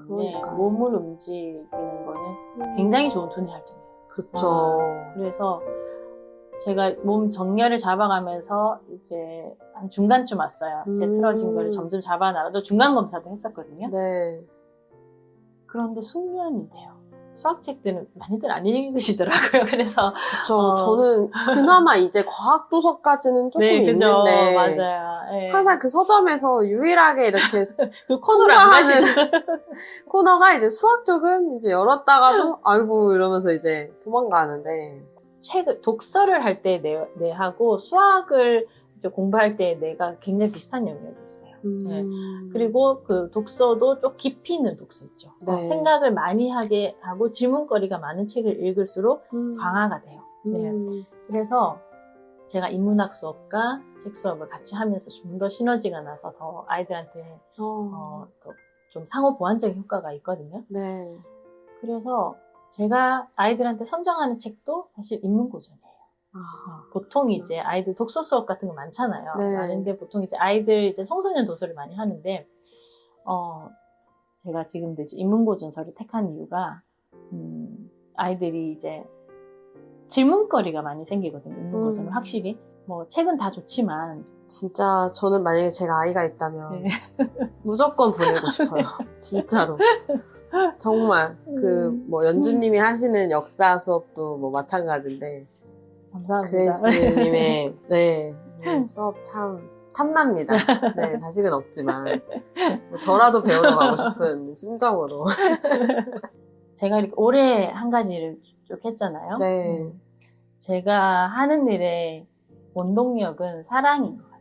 때문에 그러니까요. 몸을 움직이는 거는 굉장히 좋은 두뇌 활동이에요. 그쵸. 그래서 제가 몸 정렬을 잡아가면서 이제 한 중간쯤 왔어요. 제 틀어진 걸 점점 잡아나가도 중간 검사도 했었거든요. 네. 그런데 숙면이 돼요. 수학책들은 많이들 안 읽으시더라고요. 그래서 그쵸. 저는 그나마 이제 과학 도서까지는 조금 네, 그죠. 있는데 맞아요. 네. 항상 그 서점에서 유일하게 이렇게 그 코너를 안 가시죠. 코너가 이제 수학 쪽은 이제 열었다가도 아이고 이러면서 이제 도망가는데 책을 독서를 할 때 뇌하고 수학을 이제 공부할 때 뇌가 굉장히 비슷한 영역이 있어요. 네. 그리고 그 독서도 좀 깊이 있는 독서 있죠. 네. 생각을 많이 하게 하고 질문거리가 많은 책을 읽을수록 강화가 돼요. 네. 그래서 제가 인문학 수업과 책 수업을 같이 하면서 좀 더 시너지가 나서 더 아이들한테 더 좀 상호 보완적인 효과가 있거든요. 네. 그래서 제가 아이들한테 선정하는 책도 사실 인문고전이에요. 보통 이제 아이들 독서 수업 같은 거 많잖아요. 네. 많은데 보통 이제 아이들 이제 청소년 도서를 많이 하는데, 제가 지금도 이제 인문고전서를 택한 이유가, 아이들이 이제 질문거리가 많이 생기거든요. 인문고전은 확실히. 뭐 책은 다 좋지만. 진짜 저는 만약에 제가 아이가 있다면 네. 무조건 보내고 싶어요. 진짜로. 정말 그 뭐 연주님이 하시는 역사 수업도 뭐 마찬가지인데 감사합니다. 그레이스님의 네, 수업 참 탐납니다. 네, 다식은 없지만 뭐 저라도 배우러 가고 싶은 심정으로. 제가 이렇게 오래 한 가지를 쭉 했잖아요. 네. 제가 하는 일의 원동력은 사랑인 것 같아요.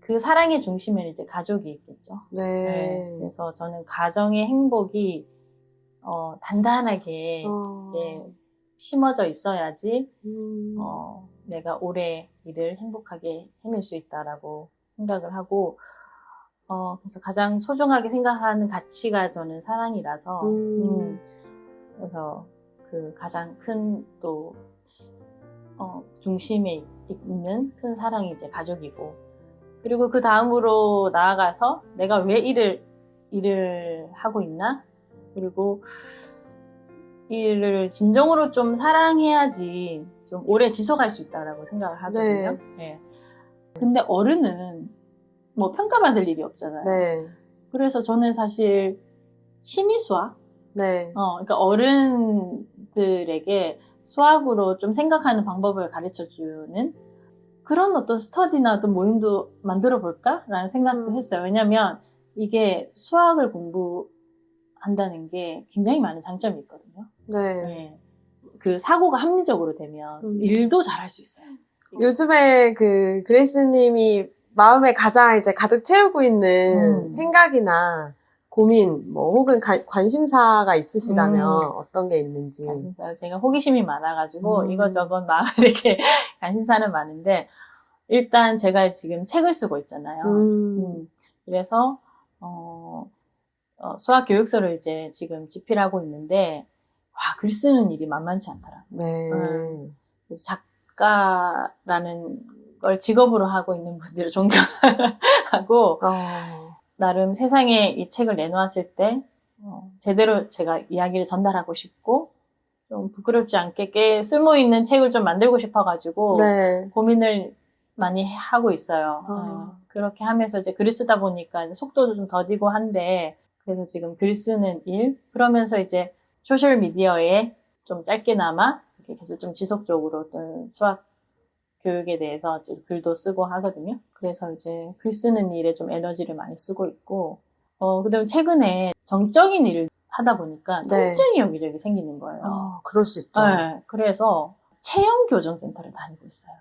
그 사랑의 중심에는 이제 가족이 있겠죠. 네. 네. 그래서 저는 가정의 행복이 단단하게 심어져 있어야지 내가 오래 일을 행복하게 해낼 수 있다라고 생각을 하고 그래서 가장 소중하게 생각하는 가치가 저는 사랑이라서 그래서 그 가장 큰 또 중심에 있는 큰 사랑이 이제 가족이고, 그리고 그 다음으로 나아가서 내가 왜 일을 하고 있나? 그리고 일을 진정으로 좀 사랑해야지 좀 오래 지속할 수 있다라고 생각을 하거든요. 네. 네. 근데 어른은 뭐 평가받을 일이 없잖아요. 네. 그래서 저는 사실 취미 수학? 네. 그러니까 어른들에게 수학으로 좀 생각하는 방법을 가르쳐주는 그런 어떤 스터디나 어떤 모임도 만들어 볼까라는 생각도 했어요. 왜냐면 이게 수학을 공부한다는 게 굉장히 많은 장점이 있거든요. 네. 네. 그 사고가 합리적으로 되면 일도 잘할 수 있어요. 요즘에 그 그레이스님이 마음에 가장 이제 가득 채우고 있는 생각이나 고민, 뭐 혹은 관심사가 있으시다면 어떤 게 있는지. 관심사, 제가 호기심이 많아가지고 이거저것 막 이렇게 관심사는 많은데, 일단 제가 지금 책을 쓰고 있잖아요. 그래서 수학 교육서를 이제 지금 집필하고 있는데, 와, 글 쓰는 일이 만만치 않더라고요. 네. 그래서 작가라는 걸 직업으로 하고 있는 분들을 존경하고 나름 세상에 이 책을 내놓았을 때 제대로 제가 이야기를 전달하고 싶고 좀 부끄럽지 않게 꽤 쓸모있는 책을 좀 만들고 싶어가지고 네. 고민을 많이 하고 있어요. 그렇게 하면서 이제 글을 쓰다 보니까 속도도 좀 더디고 한데, 그래서 지금 글 쓰는 일, 그러면서 이제 소셜 미디어에 좀 짧게나마 이렇게 계속 좀 지속적으로 어떤 수학 교육에 대해서 글도 쓰고 하거든요. 그래서 이제 글 쓰는 일에 좀 에너지를 많이 쓰고 있고, 그다음에 최근에 정적인 일을 하다 보니까 통증이 여기저기 생기는 거예요. 그럴 수 있죠. 네, 그래서 체형 교정센터를 다니고 있어요.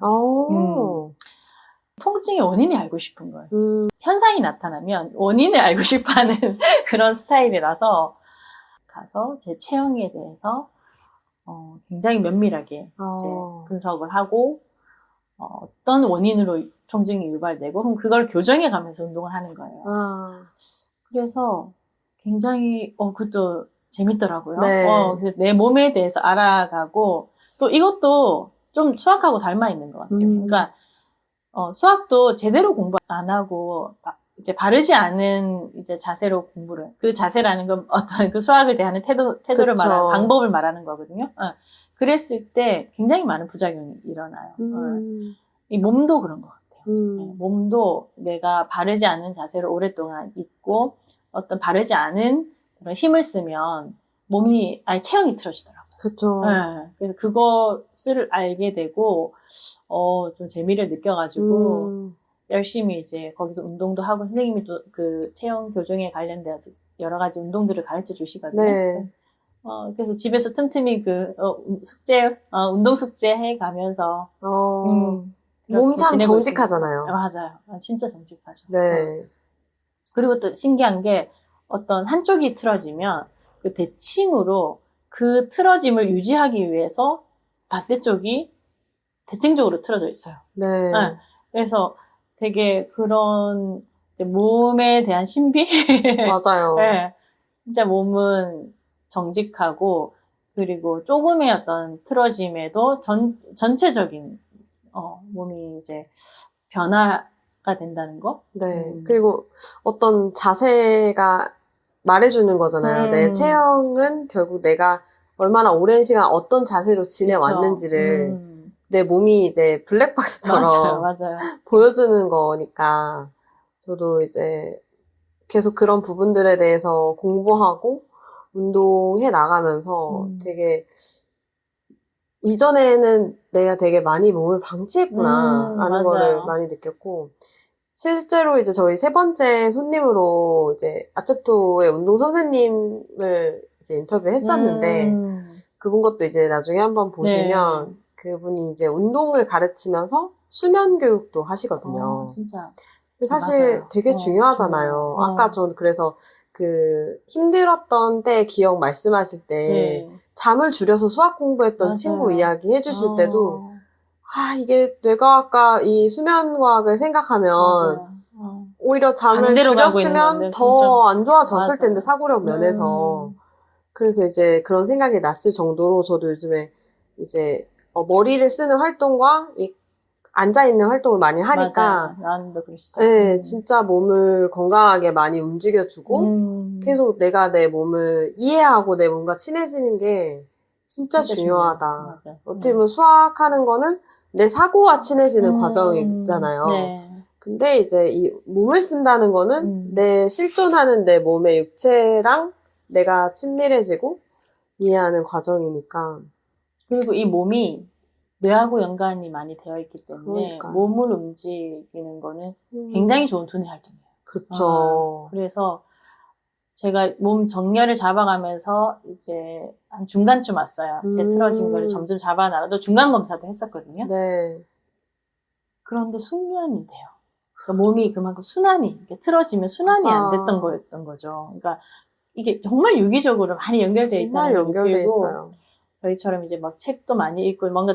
통증의 원인이 알고 싶은 거예요. 현상이 나타나면 원인을 알고 싶어하는 그런 스타일이라서 가서 제 체형에 대해서 굉장히 면밀하게 이제 분석을 하고 어떤 원인으로 통증이 유발되고 그럼 그걸 교정해 가면서 운동을 하는 거예요. 그래서 굉장히 그것도 재밌더라고요. 네. 그래서 내 몸에 대해서 알아가고 또 이것도 좀 수학하고 닮아 있는 것 같아요. 그러니까 수학도 제대로 공부 안 하고 이제 바르지 않은 이제 자세로 공부를, 그 자세라는 건 어떤 그 수학을 대하는 태도를 그쵸. 말하는, 방법을 말하는 거거든요. 그랬을 때 굉장히 많은 부작용이 일어나요. 이 몸도 그런 것 같아요. 네, 몸도 내가 바르지 않은 자세로 오랫동안 있고, 어떤 바르지 않은 그런 힘을 쓰면 몸이, 아예 체형이 틀어지더라고요. 그쵸. 네, 그래서 그것을 알게 되고, 좀 재미를 느껴가지고, 열심히 이제 거기서 운동도 하고, 선생님이 또 그 체형 교정에 관련돼서 여러 가지 운동들을 가르쳐 주시거든요. 네. 그래서 집에서 틈틈이 운동 숙제 해 가면서, 몸 참 지내고 정직하잖아요. 맞아요. 진짜 정직하죠. 네. 그리고 또 신기한 게 어떤 한쪽이 틀어지면 그 대칭으로 그 틀어짐을 유지하기 위해서 반대쪽이 대칭적으로 틀어져 있어요. 네. 네. 그래서 되게 그런 이제 몸에 대한 신비? 맞아요. 네. 진짜 몸은 정직하고, 그리고 조금의 어떤 틀어짐에도 전체적인 몸이 이제 변화가 된다는 거? 네. 그리고 어떤 자세가 말해주는 거잖아요. 내 체형은 결국 내가 얼마나 오랜 시간 어떤 자세로 지내왔는지를 내 몸이 이제 블랙박스처럼 맞아요. 보여주는 거니까 저도 이제 계속 그런 부분들에 대해서 공부하고 운동해 나가면서 되게 이전에는 내가 되게 많이 몸을 방치했구나 라는 거를 많이 느꼈고, 실제로 이제 저희 세 번째 손님으로 이제 아첩토의 운동 선생님을 이제 인터뷰했었는데, 그분 것도 이제 나중에 한번 보시면 네. 그분이 이제 운동을 가르치면서 수면 교육도 하시거든요. 진짜. 사실 맞아요. 되게 중요하잖아요. 아까 전 그래서 그 힘들었던 때 기억 말씀하실 때 잠을 줄여서 수학 공부했던 친구 이야기 해주실 때도 이게 내가 아까 이 수면과학을 생각하면 오히려 잠을 줄였으면 더 안 좋아졌을 텐데 사고력 면에서. 그래서 이제 그런 생각이 났을 정도로 저도 요즘에 이제 머리를 쓰는 활동과 이 앉아있는 활동을 많이 하니까. 나도 그러시죠. 네, 진짜 몸을 건강하게 많이 움직여주고, 계속 내가 내 몸을 이해하고 내 몸과 친해지는 게 진짜 중요하다. 맞아. 어떻게 보면 수학하는 거는 내 사고와 친해지는 과정이잖아요. 네. 근데 이제 이 몸을 쓴다는 거는 내 실존하는 내 몸의 육체랑 내가 친밀해지고 이해하는 과정이니까. 그리고 이 몸이 뇌하고 연관이 많이 되어 있기 때문에 그러니까요. 몸을 움직이는 거는 굉장히 좋은 두뇌 활동이에요. 그쵸. 그래서 제가 몸 정렬을 잡아가면서 이제 한 중간쯤 왔어요. 제 틀어진 거를 점점 잡아나가도 중간 검사도 했었거든요. 네. 그런데 숙면이 돼요. 그러니까 몸이 그만큼 이렇게 틀어지면 순환이 안 됐던 거였던 거죠. 그러니까 이게 정말 유기적으로 많이 연결되어 있다는 걸 느끼고, 있어요. 저희처럼 이제 막 책도 많이 읽고 뭔가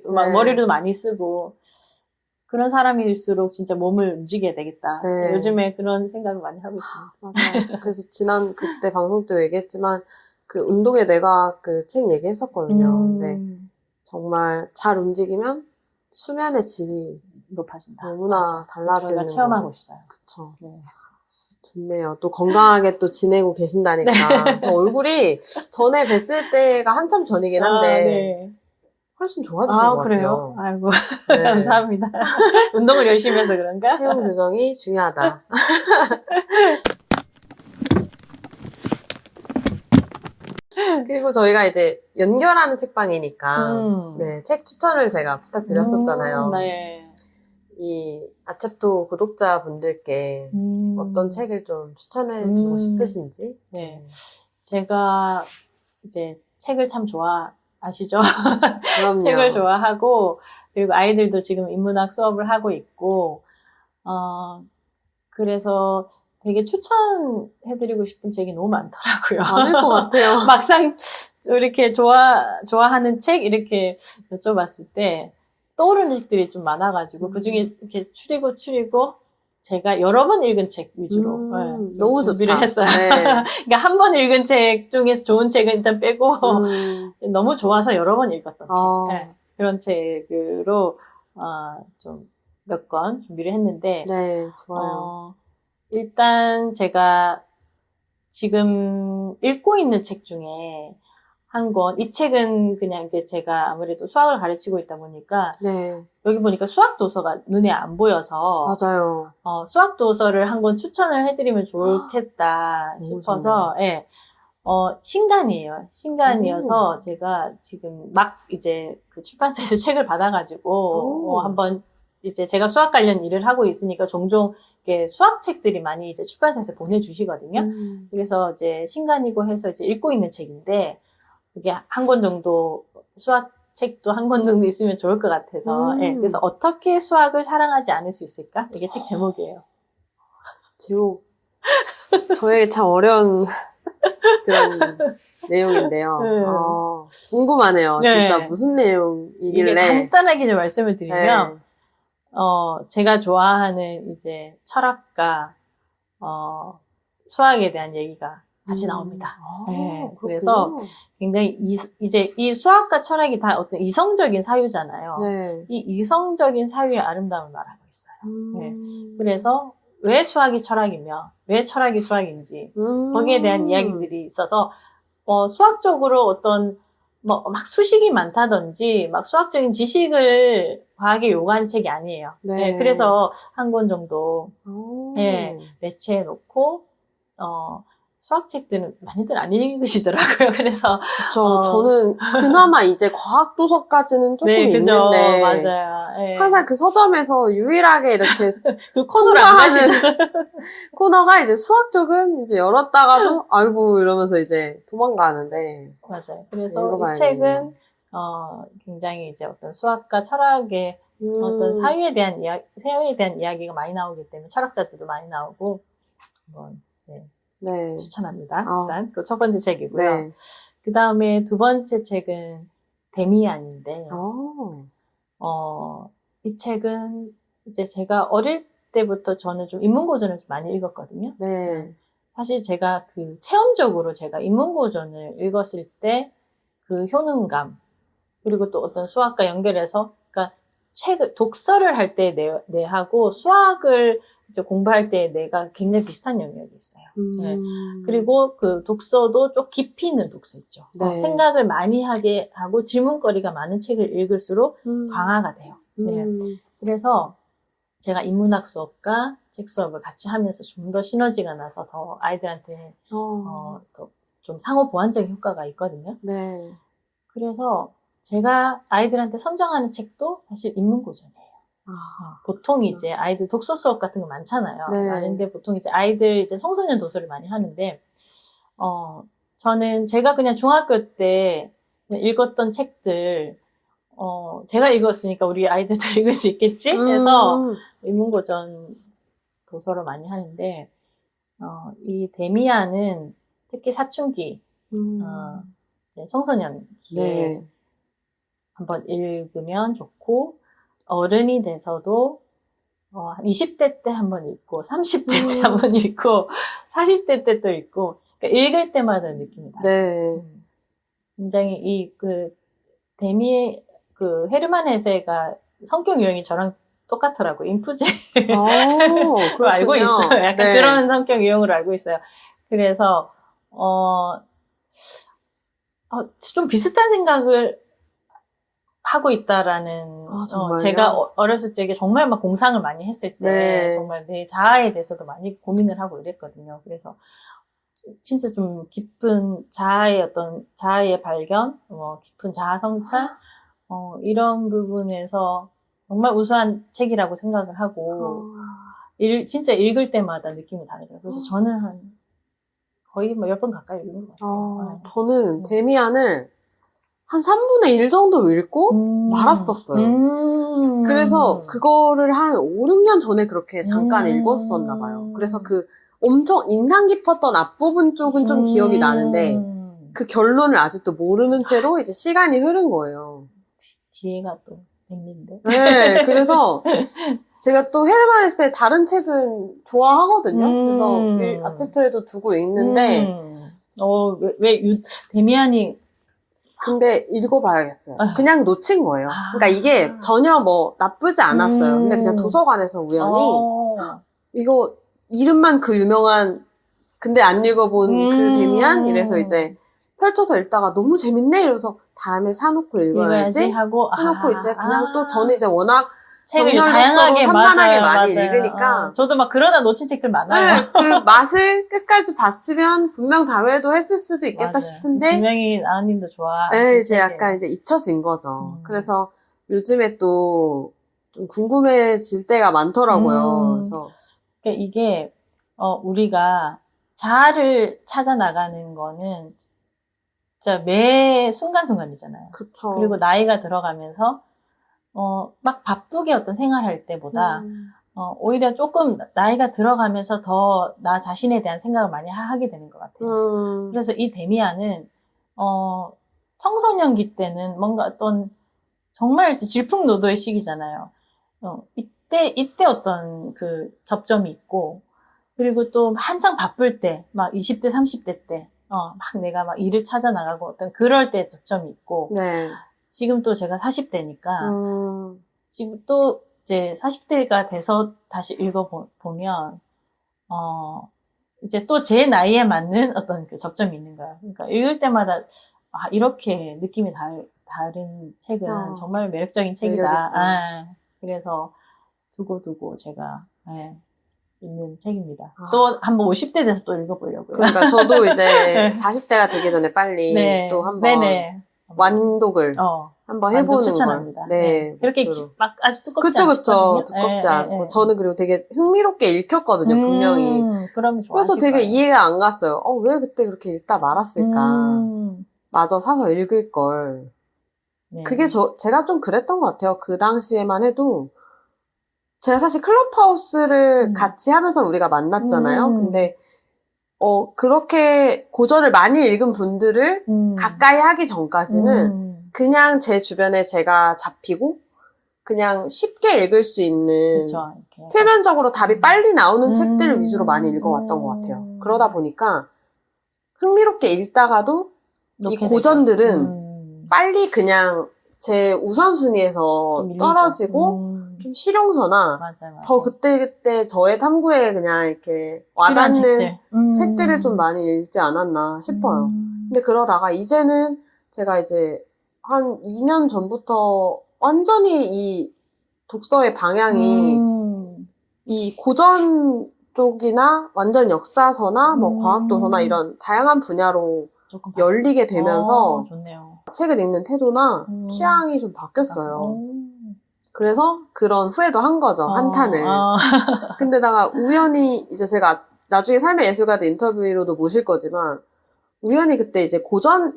막 네. 머리도 많이 쓰고 그런 사람일수록 진짜 몸을 움직여야 되겠다. 네. 요즘에 그런 생각을 많이 하고 있습니다. 맞아요. 그래서 그때 방송 때 얘기했지만 그 운동의 뇌과학 그 책 얘기했었거든요. 근데 정말 잘 움직이면 수면의 질이 높아진다. 너무나 달라지는 저희가 체험하고 있어요. 그쵸. 네. 좋네요. 또 건강하게 또 지내고 계신다니까. 얼굴이 전에 뵀을 때가 한참 전이긴 한데 훨씬 좋아지신 것 그래요? 같아요. 아이고, 네. 감사합니다. 운동을 열심히 해서 그런가? 체형 교정이 중요하다. 그리고 저희가 이제 연결하는 책방이니까 네, 책 추천을 제가 부탁드렸었잖아요. 네. 이 아첩토 구독자분들께 어떤 책을 좀 추천해주고 싶으신지? 네. 제가 이제 책을 참 아시죠? 그럼요. 책을 좋아하고, 그리고 아이들도 지금 인문학 수업을 하고 있고, 그래서 되게 추천해드리고 싶은 책이 너무 많더라고요. 많을 것 같아요. 막상 이렇게 좋아하는 책 이렇게 여쭤봤을 때 떠오르는 책들이 좀 많아가지고 그 중에 이렇게 추리고 제가 여러 번 읽은 책 위주로 너무 준비를 좋다. 했어요. 네. 그러니까 한 번 읽은 책 중에서 좋은 책은 일단 빼고 너무 좋아서 여러 번 읽었던 책. 네. 그런 책으로 좀 몇 권 준비를 했는데 네, 좋아요. 일단 제가 지금 읽고 있는 책 중에 한 권, 이 책은 그냥 이게 제가 아무래도 수학을 가르치고 있다 보니까 네. 여기 보니까 수학 도서가 눈에 안 보여서 맞아요. 수학 도서를 한 권 추천을 해드리면 좋겠다 싶어서 예. 신간이에요. 신간이어서 제가 지금 막 이제 그 출판사에서 책을 받아가지고 한번 이제 제가 수학 관련 일을 하고 있으니까 종종 이렇게 수학 책들이 많이 이제 출판사에서 보내주시거든요. 그래서 이제 신간이고 해서 이제 읽고 있는 책인데 이게 한 권 정도 수학 책도 한 권 정도 있으면 좋을 것 같아서 예. 그래서 어떻게 수학을 사랑하지 않을 수 있을까? 이게 책 제목이에요. 제목 저에게 참 어려운 그런 내용인데요. 궁금하네요. 네. 진짜 무슨 내용이길래. 이게 간단하게 좀 말씀을 드리면, 제가 좋아하는 이제 철학과, 수학에 대한 얘기가 같이 나옵니다. 네. 그래서 굉장히 이제 이 수학과 철학이 다 어떤 이성적인 사유잖아요. 네. 이 이성적인 사유의 아름다움을 말하고 있어요. 네. 그래서 왜 수학이 철학이며, 왜 철학이 수학인지, 거기에 대한 이야기들이 있어서, 수학적으로 어떤, 막 수식이 많다든지, 막 수학적인 지식을 과하게 요구하는 책이 아니에요. 네. 네, 그래서 한 권 정도, 예, 매치해 놓고, 수학책들은 많이들 안 읽으시더라고요. 그래서. 저는 그나마 이제 과학 도서까지는 조금 네, 그죠. 있는데. 맞아요. 예. 항상 그 서점에서 유일하게 이렇게 그 코너를 안 가시죠. 코너가 이제 수학 쪽은 이제 열었다가도 아이고 이러면서 이제 도망가는데. 맞아요. 그래서 이 책은 굉장히 이제 어떤 수학과 철학의 어떤 사유에 대한 이야기가 많이 나오기 때문에 철학자들도 많이 나오고 한번 네. 추천합니다. 일단 그 첫 번째 책이고요. 네. 그 다음에 두 번째 책은 데미안인데 이 책은 이제 제가 어릴 때부터 저는 좀 인문고전을 좀 많이 읽었거든요. 네. 사실 제가 그 체험적으로 제가 인문고전을 읽었을 때 그 효능감 그리고 또 어떤 수학과 연결해서 그러니까 독서를 할 때 내하고 수학을 이제 공부할 때 내가 굉장히 비슷한 영역이 있어요. 네. 그리고 그 독서도 좀 깊이 있는 독서 있죠. 네. 생각을 많이 하게 하고 질문거리가 많은 책을 읽을수록 강화가 돼요. 네. 그래서 제가 인문학 수업과 책 수업을 같이 하면서 좀 더 시너지가 나서 더 아이들한테 더 좀 상호 보완적인 효과가 있거든요. 네. 그래서 제가 아이들한테 선정하는 책도 사실 인문고전이에요. 보통 이제 아이들 독서 수업 같은 거 많잖아요. 네. 많은데 보통 이제 아이들 이제 청소년 도서를 많이 하는데, 저는 제가 그냥 중학교 때 읽었던 책들, 제가 읽었으니까 우리 아이들도 읽을 수 있겠지? 해서 인문고전 도서를 많이 하는데, 이 데미안은 특히 사춘기, 이제 청소년기에 네. 한번 읽으면 좋고, 어른이 돼서도, 한 20대 때 한번 읽고, 30대 때 한번 읽고, 40대 때 또 읽고, 그러니까 읽을 때마다 느낌이 달라요. 네. 굉장히 헤르만 헤세가 성격 유형이 저랑 똑같더라고요. 인프제로 알고 있어요. 약간 네. 그런 성격 유형으로 알고 있어요. 그래서, 좀 비슷한 생각을 하고 있다라는, 제가 어렸을 적에 정말 막 공상을 많이 했을 때, 네. 정말 내 자아에 대해서도 많이 고민을 하고 이랬거든요. 그래서, 진짜 좀 깊은 자아의 발견, 깊은 자아 성찰, 이런 부분에서 정말 우수한 책이라고 생각을 하고, 진짜 읽을 때마다 느낌이 다르더라고요. 그래서 저는 거의 10번 가까이 읽은 것 같아요. 저는 데미안을 한 3분의 1 정도 읽고 말았었어요. 그래서 그거를 한 5, 6년 전에 그렇게 잠깐 읽었었나 봐요. 그래서 그 엄청 인상 깊었던 앞부분 쪽은 좀 기억이 나는데 그 결론을 아직도 모르는 채로 이제 시간이 흐른 거예요. 뒤에가 또 백미인데. 네, 그래서 제가 또 헤르만 헤세의 다른 책은 좋아하거든요. 그래서 앞챕터에도 두고 읽는데 데미안이 근데 읽어봐야겠어요. 그냥 놓친 거예요. 그러니까 이게 전혀 나쁘지 않았어요. 근데 그냥 도서관에서 우연히 이거 이름만 그 유명한 근데 안 읽어본 그 데미안 이래서 이제 펼쳐서 읽다가 너무 재밌네 이러면서 다음에 사놓고 읽어야지 하고 해놓고 이제 그냥 또 저는 이제 워낙 책을 정렬 다양하게 독서로 산만하게 많이 맞아요. 읽으니까 저도 막 그러다 놓친 책들 많아요. 네, 그 맛을 끝까지 봤으면 분명 다음에도 했을 수도 있겠다 맞아요. 싶은데 분명히 아님도 좋아. 네, 이제 약간 이제 잊혀진 거죠. 그래서 요즘에 또 좀 궁금해질 때가 많더라고요. 그래서 그러니까 이게 우리가 자아를 찾아 나가는 거는 진짜 매 순간순간이잖아요. 그쵸. 그리고 나이가 들어가면서 막 바쁘게 어떤 생활할 때보다 오히려 조금 나이가 들어가면서 더 나 자신에 대한 생각을 많이 하게 되는 것 같아요. 그래서 이 데미안은 청소년기 때는 뭔가 어떤 정말 질풍노도의 시기잖아요. 이때 어떤 그 접점이 있고, 그리고 또 한창 바쁠 때, 막 20대, 30대 때, 막 내가 막 일을 찾아 나가고 어떤 그럴 때 접점이 있고, 네. 지금 또 제가 40대니까, 지금 또 이제 40대가 돼서 다시 읽어보면, 이제 또 제 나이에 맞는 어떤 그 접점이 있는 거예요. 그러니까 읽을 때마다, 이렇게 느낌이 다른 책은 정말 매력적인 책이다. 그래서 두고두고 제가, 읽는 책입니다. 또 한번 50대 돼서 또 읽어보려고요. 그러니까 저도 이제 40대가 되기 전에 빨리 또 한번 완독을 한번 해보는 추천합니다. 걸. 네. 그렇게 목표로. 막 아주 두껍지 그쵸, 않거든요. 두껍지 않고. 저는 그리고 되게 흥미롭게 읽혔거든요, 분명히. 그럼 그래서 되게 이해가 안 갔어요. 왜 그때 그렇게 읽다 말았을까. 마저 사서 읽을 걸. 그게 제가 좀 그랬던 것 같아요. 그 당시에만 해도. 제가 사실 클럽하우스를 같이 하면서 우리가 만났잖아요. 근데, 그렇게 고전을 많이 읽은 분들을 가까이 하기 전까지는 그냥 제 주변에 제가 잡히고, 그냥 쉽게 읽을 수 있는, 그쵸, 표면적으로 답이 빨리 나오는 책들을 위주로 많이 읽어왔던 것 같아요. 그러다 보니까 흥미롭게 읽다가도 이 고전들은 빨리 그냥 제 우선순위에서 떨어지고 좀 실용서나 맞아요. 더 그때그때 저의 탐구에 그냥 이렇게 와닿는 책들을 좀 많이 읽지 않았나 싶어요. 근데 그러다가 이제는 제가 이제 한 2년 전부터 완전히 이 독서의 방향이 이 고전 쪽이나 완전 역사서나 뭐 과학도서나 이런 다양한 분야로 조금 열리게 되면서 좋네요. 책을 읽는 태도나 취향이 좀 바뀌었어요. 그래서 그런 후회도 한 거죠, 한탄을. 근데다가 우연히 이제 제가 나중에 삶의 예술가들 인터뷰로도 모실 거지만 우연히 그때 이제 고전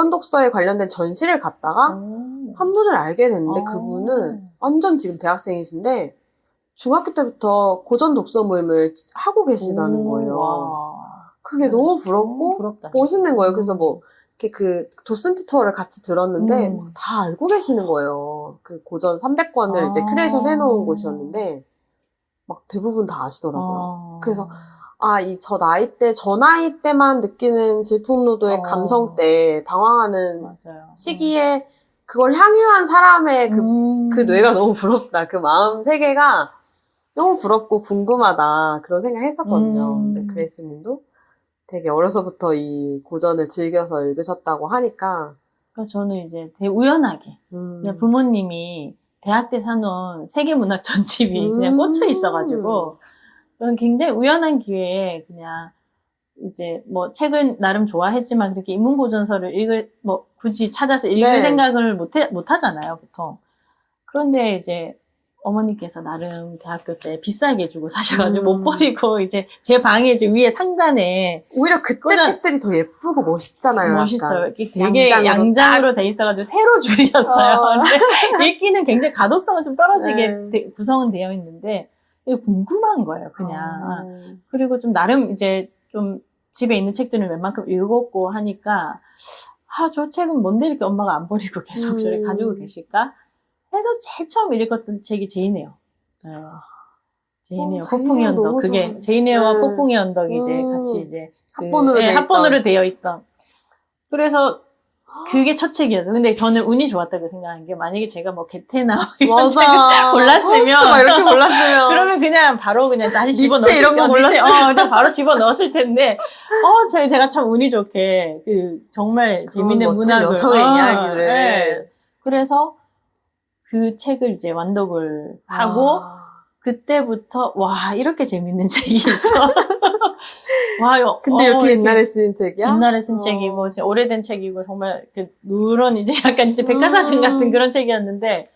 독서에 관련된 전시를 갔다가 한 분을 알게 됐는데 그분은 완전 지금 대학생이신데 중학교 때부터 고전 독서 모임을 하고 계시다는 거예요. 그게 너무 부럽고 부럽다, 멋있는 거예요. 그래서 뭐 이렇게 그 도슨트 투어를 같이 들었는데 다 알고 계시는 거예요. 그 고전 300권을 이제 크리에이션 해놓은 곳이었는데 막 대부분 다 아시더라고요. 그래서 저 나이 때만 느끼는 질풍노도의 감성 때 방황하는 시기에 그걸 향유한 사람의 그 뇌가 너무 부럽다. 그 마음 세계가 너무 부럽고 궁금하다. 그런 생각 했었거든요. 근데 그레이스 님도 되게 어려서부터 이 고전을 즐겨서 읽으셨다고 하니까. 그러니까 저는 이제 되게 우연하게. 그냥 부모님이 대학 때 사놓은 세계문학 전집이 그냥 꽂혀 있어가지고, 저는 굉장히 우연한 기회에 그냥 이제 뭐 책은 나름 좋아했지만 그렇게 인문고전서를 굳이 찾아서 읽을 생각을 못 하잖아요, 보통. 그런데 이제 어머니께서 나름 대학교 때 비싸게 주고 사셔가지고 못 버리고 이제 제 방에 이제 위에 상단에 오히려 그때 책들이 더 예쁘고 멋있잖아요. 멋있어요. 되게 양장으로 돼 있어가지고 세로 줄이었어요. 근데 읽기는 굉장히 가독성은 좀 떨어지게 구성은 되어 있는데 이게 궁금한 거예요, 그냥. 그리고 좀 나름 이제 좀 집에 있는 책들을 웬만큼 읽었고 하니까 저 책은 뭔데 이렇게 엄마가 안 버리고 계속 저를 가지고 계실까? 해서 제일 처음 읽었던 책이 제이네요. 제이네요. 폭풍의 언덕. 그게 제이네와 폭풍의 언덕이 이제 같이 이제 합본으로 합본으로 되어 있던. 그래서 그게 첫 책이었어요. 근데 저는 운이 좋았다고 생각한 게, 만약에 제가 뭐 게테나 이런 맞아. 책을 골랐으면, 막 이렇게 골랐으면. 그러면 그냥 바로 그냥 다시 니체 집어넣었을 이런 거 그냥 바로 집어넣었을 텐데, 제가 참 운이 좋게, 정말 재밌는 멋진 문학을. 여성의 이야기를. 네. 그래서 그 책을 이제 완독을 하고, 그때부터, 와, 이렇게 재밌는 책이 있어. 와, 근데 이렇게 옛날에 쓴 책이야? 옛날에 쓴 책이고, 진짜 오래된 책이고, 정말, 누런, 이제 약간 이제 백과사전 같은 그런 책이었는데,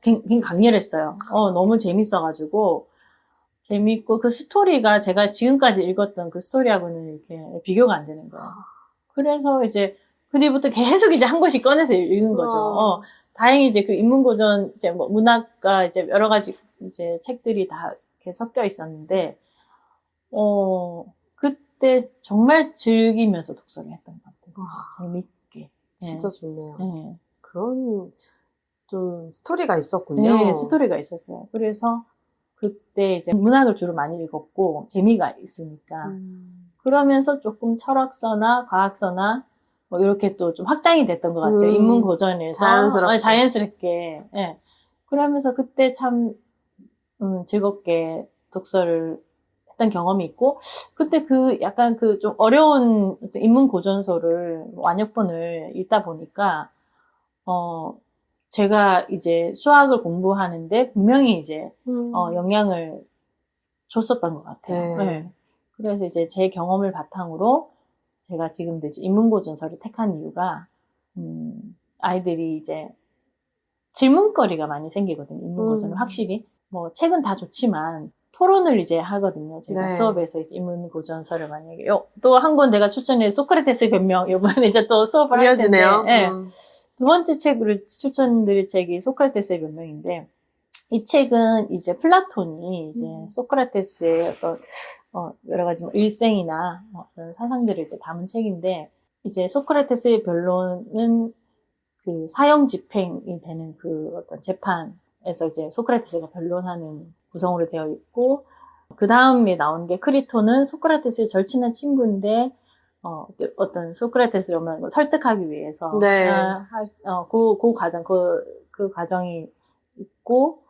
굉장히 강렬했어요. 너무 재밌어가지고, 재밌고, 그 스토리가 제가 지금까지 읽었던 그 스토리하고는 이렇게 비교가 안 되는 거예요. 그래서 이제, 그 뒤부터 계속 이제 한 권씩 꺼내서 읽은 거죠. 다행히 이제 그 인문고전, 이제 뭐 문학과 이제 여러 가지 이제 책들이 다 이렇게 섞여 있었는데, 그때 정말 즐기면서 독서를 했던 것 같아요. 재밌게. 진짜 좋네요. 네. 그런 좀 스토리가 있었군요. 네, 스토리가 있었어요. 그래서 그때 이제 문학을 주로 많이 읽었고, 재미가 있으니까. 그러면서 조금 철학서나 과학서나 뭐 이렇게 또 좀 확장이 됐던 것 같아요. 인문고전에서. 자연스럽게. 예. 그러면서 그때 참, 즐겁게 독서를 했던 경험이 있고, 그때 약간 좀 어려운 인문고전서를, 완역본을 읽다 보니까, 제가 이제 수학을 공부하는데 분명히 이제, 영향을 줬었던 것 같아요. 네. 네. 그래서 이제 제 경험을 바탕으로 제가 지금도 이제 인문고전서를 택한 이유가, 아이들이 이제 질문거리가 많이 생기거든요. 인문고전은 확실히. 뭐, 책은 다 좋지만, 토론을 이제 하거든요. 제가 네. 수업에서 이제 인문고전서를 만약에, 또 한 권 내가 추천해, 소크라테스의 변명, 이번에 이제 또 수업을 할 텐데. 이어지네요. 네. 두 번째 책으로 추천드릴 책이 소크라테스의 변명인데, 이 책은 이제 플라톤이 이제 소크라테스의 어떤, 여러 가지 뭐 일생이나 그런 사상들을 이제 담은 책인데, 이제 소크라테스의 변론은 그 사형 집행이 되는 그 어떤 재판에서 이제 소크라테스가 변론하는 구성으로 되어 있고, 그 다음에 나온 게 크리톤은 소크라테스의 절친한 친구인데, 어떤 소크라테스를 설득하기 위해서, 네. 그 과정이 있고,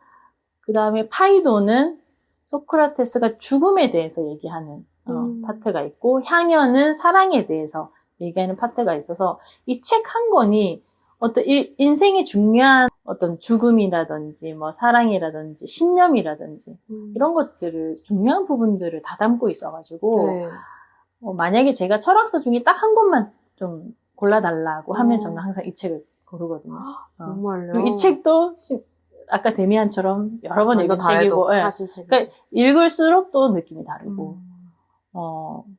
그 다음에 파이도는 소크라테스가 죽음에 대해서 얘기하는 파트가 있고, 향연은 사랑에 대해서 얘기하는 파트가 있어서, 이 책 한 권이 어떤 인생의 중요한 어떤 죽음이라든지, 뭐 사랑이라든지, 신념이라든지, 이런 것들을, 중요한 부분들을 다 담고 있어가지고, 네. 만약에 제가 철학서 중에 딱 한 권만 좀 골라달라고 하면 저는 항상 이 책을 고르거든요. 정말요? 그리고 이 책도 아까 데미안처럼 여러 번 읽은 책이고, 하신 책이고. 그러니까 읽을수록 또 느낌이 다르고,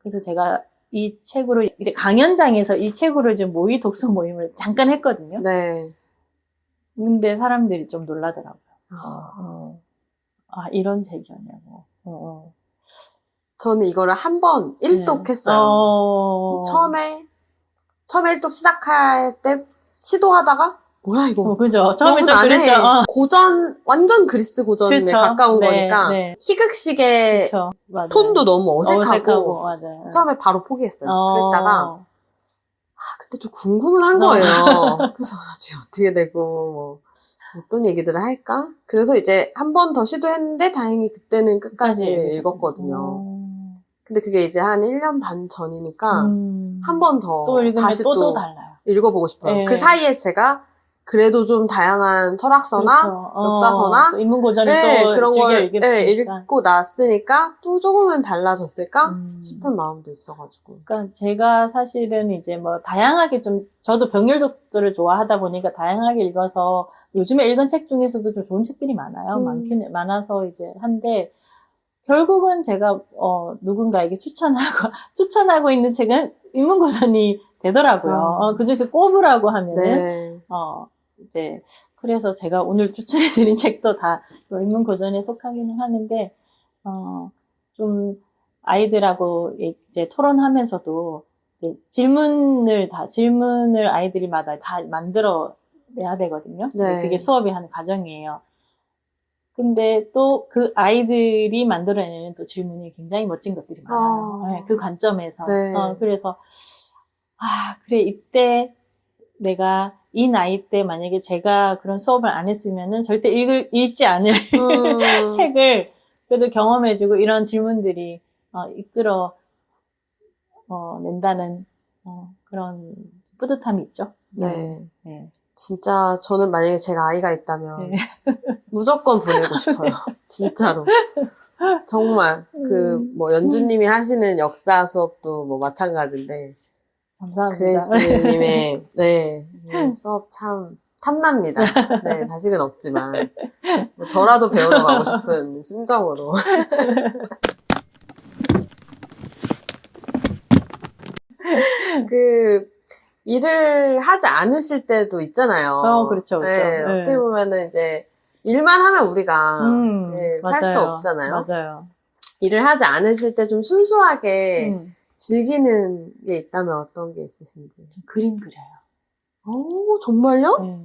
그래서 제가 이 책으로 이제 강연장에서 이 책으로 좀 모의 독서 모임을 잠깐 했거든요. 네. 근데 사람들이 좀 놀라더라고요. 이런 책이었냐고. 저는 이거를 한 번 일독했어요. 처음에 일독 시작할 때 시도하다가 뭐야 이거. 그죠. 처음에 좀 그랬죠. 완전 그리스 고전에 그쵸. 가까운 네, 거니까 네. 희극식의 그쵸. 맞아요. 톤도 너무 어색하고 맞아요. 처음에 바로 포기했어요. 그랬다가 근데 좀 궁금은 한 거예요. 그래서 나중에 어떻게 되고 뭐 어떤 얘기들을 할까? 그래서 이제 한 번 더 시도했는데 다행히 그때는 끝까지 읽었거든요. 근데 그게 이제 한 1년 반 전이니까 한 번 더 또 읽으면 다시 또 달라요. 읽어보고 싶어요. 네. 그 사이에 제가 그래도 좀 다양한 철학서나 그렇죠. 역사서나 또 인문고전을 또 그런 즐겨 걸 읽으니까. 읽고 났으니까 또 조금은 달라졌을까 싶은 마음도 있어가지고. 그러니까 제가 사실은 이제 뭐 다양하게 저도 병렬 독서를 좋아하다 보니까 다양하게 읽어서 요즘에 읽은 책 중에서도 좀 좋은 책들이 많아요. 많아서 이제 한데 결국은 제가 누군가에게 추천하고 있는 책은 인문고전이 되더라고요. 그중에서 꼽으라고 하면은 이제 그래서 제가 오늘 추천해드린 책도 다 인문고전에 속하기는 하는데 좀 아이들하고 이제 토론하면서도 이제 질문을 아이들이마다 다 만들어 내야 되거든요. 네. 그게 수업이 하는 과정이에요. 근데 또 그 아이들이 만들어내는 또 질문이 굉장히 멋진 것들이 많아요. 네, 그 관점에서. 네. 그래서, 그래, 이때 내가 이 나이 때 만약에 제가 그런 수업을 안 했으면은 절대 읽지 않을 책을 그래도 경험해주고 이런 질문들이 이끌어 낸다는 그런 뿌듯함이 있죠. 네. 네. 진짜 저는 만약에 제가 아이가 있다면 네. 무조건 보내고 싶어요. 진짜로. 정말 뭐 연주님이 하시는 역사 수업도 뭐 마찬가지인데 감사합니다. 그레이스님의 네, 수업 참 탐납니다. 네, 다식은 없지만 뭐 저라도 배우러 가고 싶은 심정으로. 일을 하지 않으실 때도 있잖아요. 그렇죠, 그렇죠. 네, 네. 어떻게 보면은 이제 일만 하면 우리가 할 수 맞아요. 없잖아요. 맞아요. 일을 하지 않으실 때 좀 순수하게 즐기는 게 있다면 어떤 게 있으신지. 그림 그려요. 오, 정말요? 네.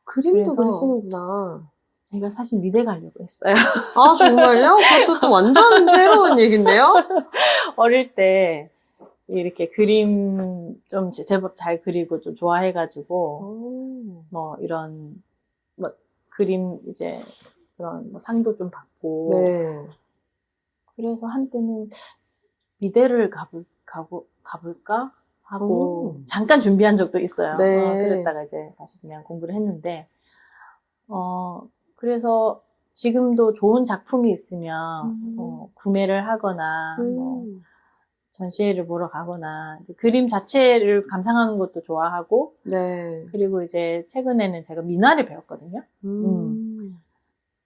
그림도 그래서 그리시는구나. 제가 사실 미대 가려고 했어요. 아, 정말요? 그것도 또 완전 새로운 얘기인데요? 어릴 때 이렇게 그림 좀 제법 잘 그리고 좀 좋아해가지고 뭐 이런 뭐 그림 이제 그런 뭐 상도 좀 받고 네. 그래서 한때는 미대를 가볼까 하고 잠깐 준비한 적도 있어요. 네. 그랬다가 이제 다시 그냥 공부를 했는데 그래서 지금도 좋은 작품이 있으면 구매를 하거나 뭐 전시회를 보러 가거나 이제 그림 자체를 감상하는 것도 좋아하고 네. 그리고 이제 최근에는 제가 미나를 배웠거든요.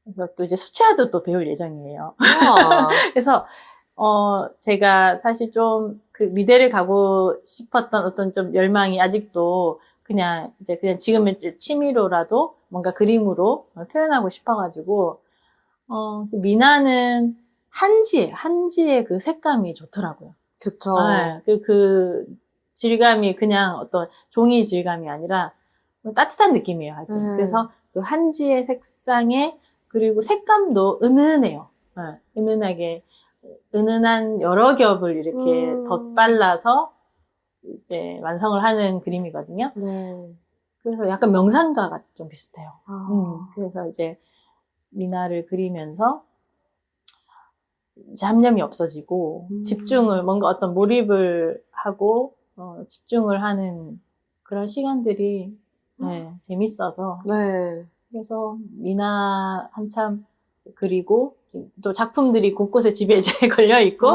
그래서 또 이제 수채화도 또 배울 예정이에요. 그래서 제가 사실 좀 그 미대를 가고 싶었던 어떤 좀 열망이 아직도 그냥 지금은 이제 취미로라도 뭔가 그림으로 표현하고 싶어가지고 미나는 한지의 그 색감이 좋더라고요. 그쵸. 네, 그 질감이 그냥 어떤 종이 질감이 아니라 따뜻한 느낌이에요, 하여튼. 그래서 그 한지의 색상에, 그리고 색감도 은은해요. 네, 은은한 여러 겹을 이렇게 덧발라서 이제 완성을 하는 그림이거든요. 네. 그래서 약간 명상가가 좀 비슷해요. 그래서 이제 미나를 그리면서 잡념이 없어지고 집중을 뭔가 어떤 몰입을 하고 집중을 하는 그런 시간들이 네, 재밌어서 네. 그래서 미나 한참 그리고 지금 또 작품들이 곳곳에 집에 이제 걸려 있고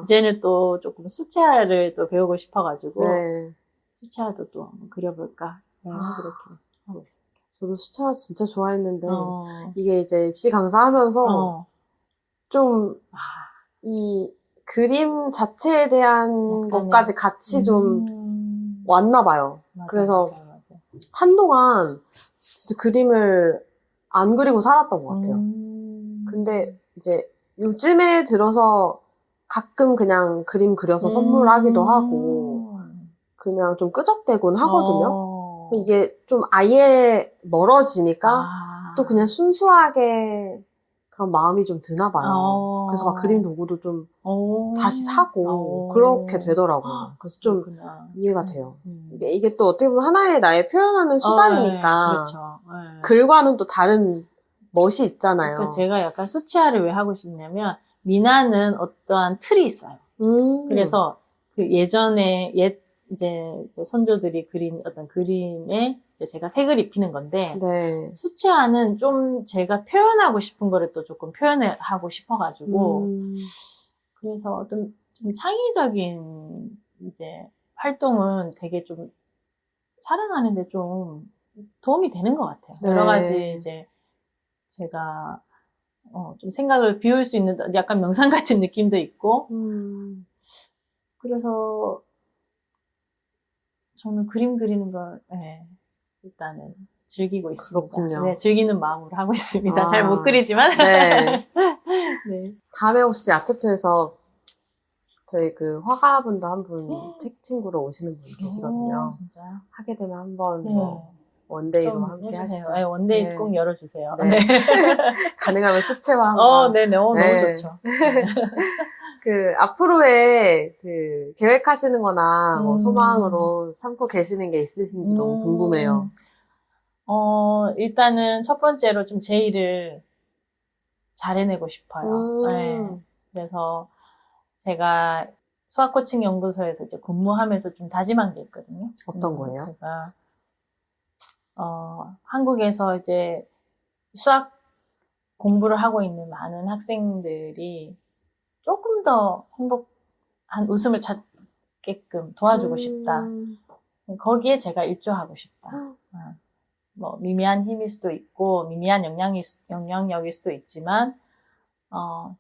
이제는 또 조금 수채화를 또 배우고 싶어가지고 네. 수채화도 또 한번 그려볼까 그렇게 하고 있습니다. 저도 수채화 진짜 좋아했는데 이게 이제 입시 강사하면서 좀 이 그림 자체에 대한 것까지 같이 좀 왔나 봐요. 그래서 맞아. 한동안 진짜 그림을 안 그리고 살았던 것 같아요. 근데 이제 요즘에 들어서 가끔 그냥 그림 그려서 선물하기도 하고 그냥 좀 끄적대곤 하거든요. 이게 좀 아예 멀어지니까 또 그냥 순수하게 그런 마음이 좀 드나 봐요. 그래서 막 그림 도구도 좀 다시 사고 그렇게 되더라고요. 그래서 좀 그렇구나. 이해가 돼요. 이게 또 어떻게 보면 하나의 나의 표현하는 수단이니까 그렇죠. 글과는 또 다른 멋이 있잖아요. 그러니까 제가 약간 수채화를 왜 하고 싶냐면 미나는 어떠한 틀이 있어요. 그래서 그 예전에 이제 선조들이 그린 어떤 그림에 이제 제가 색을 입히는 건데 네. 수채화는 좀 제가 표현하고 싶은 거를 또 조금 표현하고 싶어가지고 그래서 어떤 좀 창의적인 이제 활동은 되게 좀 살아가는데 좀 도움이 되는 것 같아요. 네. 여러 가지 이제 제가 좀 생각을 비울 수 있는 약간 명상 같은 느낌도 있고 그래서 저는 그림 그리는 걸 일단은 즐기고 있습니다. 그렇군요. 네, 즐기는 마음으로 하고 있습니다. 잘 못 그리지만. 네. 네. 다음에 혹시 아체토에서 저희 그 화가분도 한 분 책 친구로 오시는 분이 계시거든요. 진짜요? 하게 되면 한번 네. 뭐 원데이로 함께 해주세요. 하시죠. 네, 원데이 네. 꼭 열어주세요. 네. 가능하면 수채화 한번. 네네. 너무 네. 좋죠. 앞으로의 계획하시는 거나, 소망으로 삼고 계시는 게 있으신지 너무 궁금해요. 일단은 첫 번째로 좀 제 일을 잘 해내고 싶어요. 네. 그래서 제가 수학 코칭 연구소에서 이제 근무하면서 좀 다짐한 게 있거든요. 어떤 거예요? 제가, 한국에서 이제 수학 공부를 하고 있는 많은 학생들이 조금 더 행복한 웃음을 찾게끔 도와주고 싶다. 거기에 제가 일조하고 싶다. 뭐 미미한 힘일 수도 있고 미미한 영향력일 수도 있지만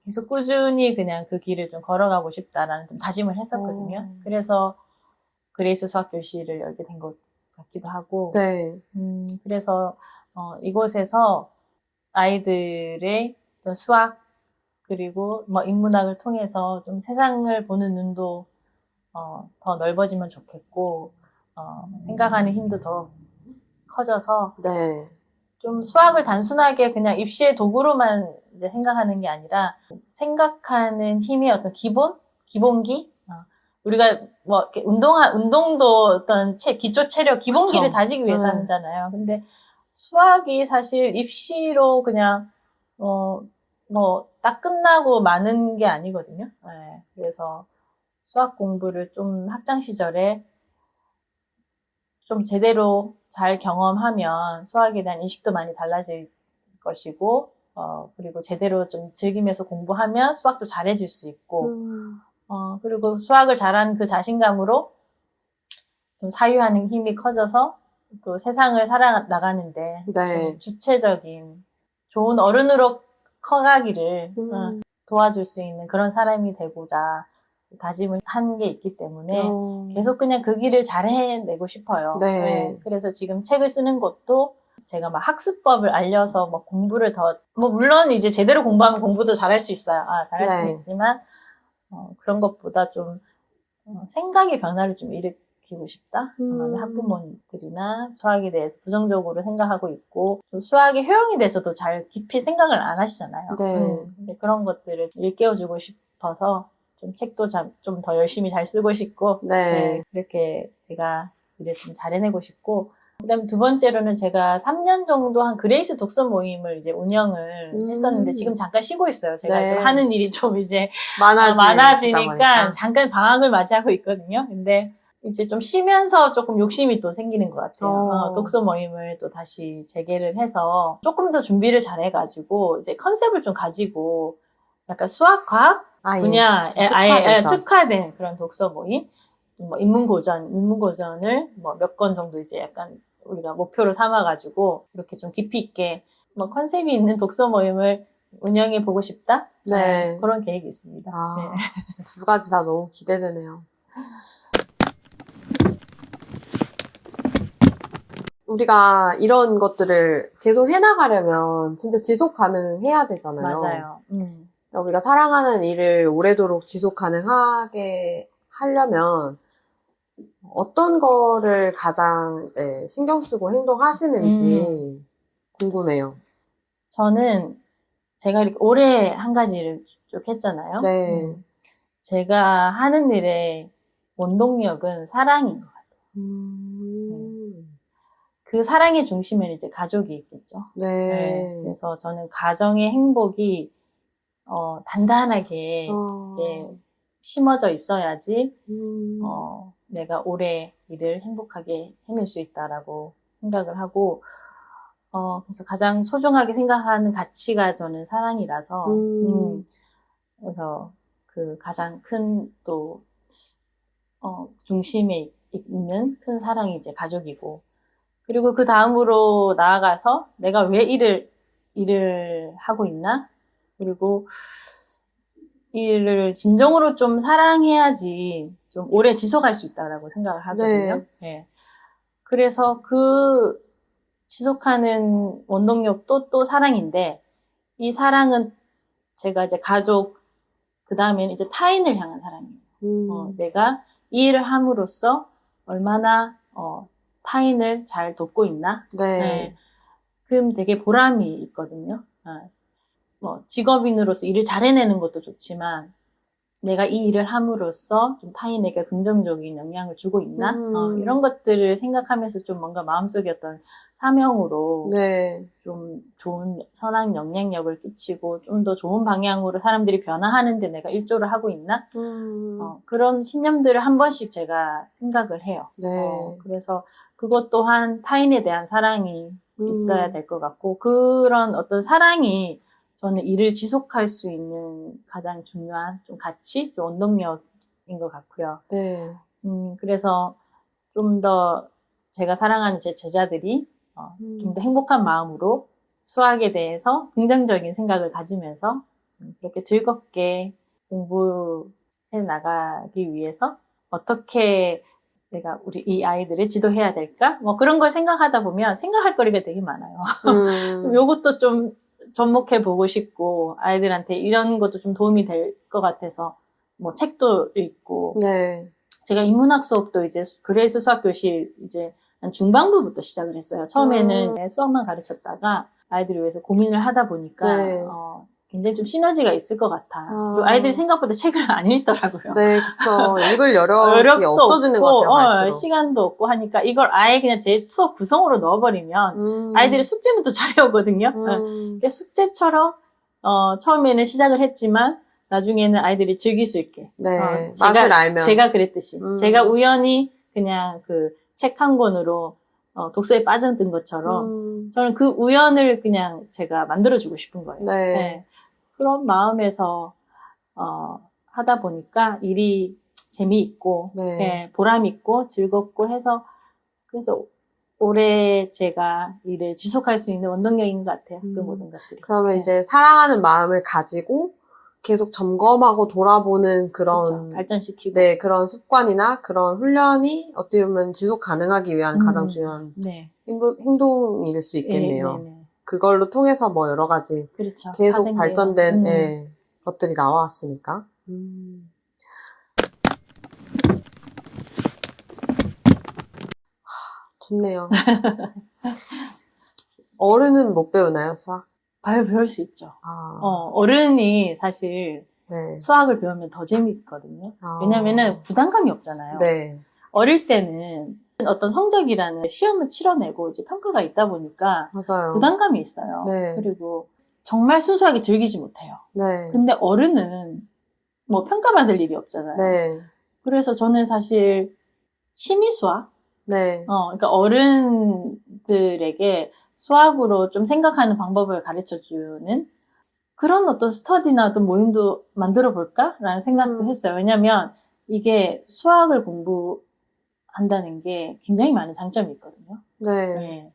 계속 꾸준히 그냥 그 길을 좀 걸어가고 싶다라는 좀 다짐을 했었거든요. 그래서 그레이스 수학 교실을 열게 된 것 같기도 하고, 네. 그래서 이곳에서 아이들의 어떤 수학 그리고 뭐 인문학을 통해서 좀 세상을 보는 눈도 더 넓어지면 좋겠고, 생각하는 힘도 더 커져서 네. 좀 수학을 단순하게 그냥 입시의 도구로만 이제 생각하는 게 아니라 생각하는 힘의 어떤 기본기? 우리가 뭐 이렇게 운동도 어떤 기초 체력, 기본기를 그쵸. 다지기 위해서 네. 하잖아요. 근데 수학이 사실 입시로 그냥 뭐 딱 끝나고 마는 게 아니거든요. 네. 그래서 수학 공부를 좀 학창 시절에 좀 제대로 잘 경험하면 수학에 대한 인식도 많이 달라질 것이고, 그리고 제대로 좀 즐기면서 공부하면 수학도 잘해질 수 있고, 그리고 수학을 잘한 그 자신감으로 좀 사유하는 힘이 커져서 또 세상을 살아나가는데 네. 좀 주체적인 좋은 어른으로 커가기를 도와줄 수 있는 그런 사람이 되고자 다짐을 한 게 있기 때문에 계속 그냥 그 길을 잘 해내고 싶어요. 네. 네. 그래서 지금 책을 쓰는 것도 제가 막 학습법을 알려서 뭐 공부를 물론 이제 제대로 공부하면 공부도 잘할 수 있어요. 잘할 수는 네. 있지만, 그런 것보다 좀, 생각의 변화를 좀 일으키고 싶다. 많은 학부모들이나 수학에 대해서 부정적으로 생각하고 있고, 좀 수학의 효용에 대해서도 잘 깊이 생각을 안 하시잖아요. 네. 근데 그런 것들을 일깨워주고 싶어서 좀 책도 좀 더 열심히 잘 쓰고 싶고, 네. 그렇게 제가 일을 좀 잘 해내고 싶고, 그다음 두 번째로는 제가 3년 정도 한 그레이스 독서 모임을 이제 운영을 했었는데 지금 잠깐 쉬고 있어요. 제가 네. 좀 하는 일이 좀 이제 많아지다 보니까. 많아지니까 잠깐 방학을 맞이하고 있거든요. 근데 이제 좀 쉬면서 조금 욕심이 또 생기는 것 같아요. 독서 모임을 또 다시 재개를 해서 조금 더 준비를 잘 해가지고 이제 컨셉을 좀 가지고 약간 수학, 과학 분야에 아예 특화된 그런 독서 모임, 뭐 인문고전을 뭐 몇 권 정도 이제 약간 우리가 목표로 삼아가지고 이렇게 좀 깊이 있게 뭐 컨셉이 있는 독서 모임을 운영해 보고 싶다. 네. 그런 계획이 있습니다. 네. 두 가지 다 너무 기대되네요. 우리가 이런 것들을 계속 해나가려면 진짜 지속 가능해야 되잖아요. 맞아요. 우리가 사랑하는 일을 오래도록 지속 가능하게 하려면 어떤 거를 가장 이제 신경 쓰고 행동하시는지 궁금해요. 저는 제가 이렇게 오래 한 가지를 쭉 했잖아요. 네. 제가 하는 일의 원동력은 사랑인 것 같아요. 그 사랑의 중심에는 이제 가족이 있겠죠. 네. 그래서 저는 가정의 행복이 단단하게 심어져 있어야지 내가 오래 일을 행복하게 해낼 수 있다라고 생각을 하고 그래서 가장 소중하게 생각하는 가치가 저는 사랑이라서 그래서 그 가장 큰 또 중심에 있는 큰 사랑이 이제 가족이고, 그리고 그 다음으로 나아가서 내가 왜 일을 하고 있나? 그리고 일을 진정으로 좀 사랑해야지 좀 오래 지속할 수 있다라고 생각을 하거든요. 네. 그래서 그 지속하는 원동력도 또 사랑인데, 이 사랑은 제가 이제 가족, 그 다음에는 이제 타인을 향한 사랑이에요. 내가 이 일을 함으로써 얼마나 타인을 잘 돕고 있나? 네. 그럼 되게 보람이 있거든요. 뭐 직업인으로서 일을 잘 해내는 것도 좋지만 내가 이 일을 함으로써 좀 타인에게 긍정적인 영향을 주고 있나? 이런 것들을 생각하면서 좀 뭔가 마음속에 어떤 사명으로 네. 좀 좋은 선한 영향력을 끼치고 좀 더 좋은 방향으로 사람들이 변화하는데 내가 일조를 하고 있나? 그런 신념들을 한 번씩 제가 생각을 해요. 네. 그래서 그것 또한 타인에 대한 사랑이 있어야 될 것 같고 그런 어떤 사랑이 저는 일을 지속할 수 있는 가장 중요한 좀 가치, 좀 원동력인 것 같고요. 네. 그래서 좀 더 제가 사랑하는 제 제자들이 좀 더 행복한 마음으로 수학에 대해서 긍정적인 생각을 가지면서 그렇게 즐겁게 공부해 나가기 위해서 어떻게 내가 우리 이 아이들을 지도해야 될까? 뭐 그런 걸 생각하다 보면 생각할 거리가 되게 많아요. 요것도 좀 접목해 보고 싶고 아이들한테 이런 것도 좀 도움이 될 것 같아서 뭐 책도 읽고 네. 제가 인문학 수업도 이제 그레이스 수학 교실 이제 한 중반부부터 시작을 했어요. 처음에는 이제 수학만 가르쳤다가 아이들을 위해서 고민을 하다 보니까 네. 굉장히 좀 시너지가 있을 것 같아. 그리고 아이들이 생각보다 책을 안 읽더라고요. 네, 그쵸. 읽을 여력이 없어지는 것 같아요, 갈수록. 시간도 없고 하니까 이걸 아예 그냥 제 수업 구성으로 넣어버리면 아이들이 숙제는 또 잘해오거든요. 그러니까 숙제처럼 처음에는 시작을 했지만 나중에는 아이들이 즐길 수 있게. 네, 맛을 알면. 제가 그랬듯이. 제가 우연히 그냥 그 책 한 권으로 독서에 빠져든 것처럼 저는 그 우연을 그냥 제가 만들어주고 싶은 거예요. 네. 네. 그런 마음에서 하다 보니까 일이 재미있고 네. 네, 보람있고 즐겁고 해서 그래서 올해 제가 일을 지속할 수 있는 원동력인 것 같아요. 그 모든 것들이. 그러면 네. 이제 사랑하는 마음을 가지고 계속 점검하고 돌아보는 그런 그렇죠. 발전시키고 네, 그런 습관이나 그런 훈련이 어떻게 보면 지속 가능하기 위한 가장 중요한 네. 행동일 수 있겠네요. 네. 그걸로 통해서 뭐 여러 가지 그렇죠. 계속 파생돼요. 발전된 예, 것들이 나와왔으니까. 좋네요. 어른은 못 배우나요, 수학? 배울 수 있죠. 어른이 사실 네. 수학을 배우면 더 재밌거든요. 왜냐면은 부담감이 없잖아요. 네. 어릴 때는 어떤 성적이라는 시험을 치러내고 이제 평가가 있다 보니까 맞아요. 부담감이 있어요. 네. 그리고 정말 순수하게 즐기지 못해요. 네. 근데 어른은 뭐 평가받을 일이 없잖아요. 네. 그래서 저는 사실 취미 수학? 네. 그러니까 어른들에게 수학으로 좀 생각하는 방법을 가르쳐 주는 그런 어떤 스터디나 어떤 모임도 만들어 볼까라는 생각도 했어요. 왜냐면 이게 수학을 공부한다는 게 굉장히 많은 장점이 있거든요. 네. 네.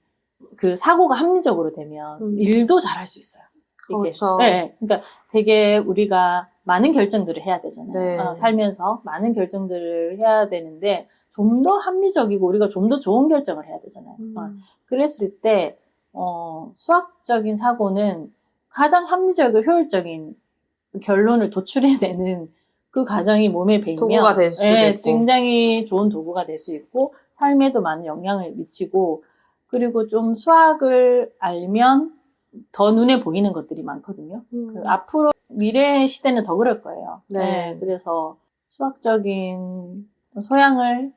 그 사고가 합리적으로 되면 일도 잘할 수 있어요. 이게. 그렇죠. 네. 그러니까 되게 우리가 많은 결정들을 해야 되잖아요. 네. 살면서 많은 결정들을 해야 되는데 좀 더 합리적이고 우리가 좀 더 좋은 결정을 해야 되잖아요. 그랬을 때 수학적인 사고는 가장 합리적이고 효율적인 결론을 도출해내는 그 과정이 몸에 배이면 도구가 될 수도 있고. 굉장히 좋은 도구가 될 수 있고 삶에도 많은 영향을 미치고 그리고 좀 수학을 알면 더 눈에 보이는 것들이 많거든요. 앞으로 미래 시대는 더 그럴 거예요. 네. 그래서 수학적인 소양을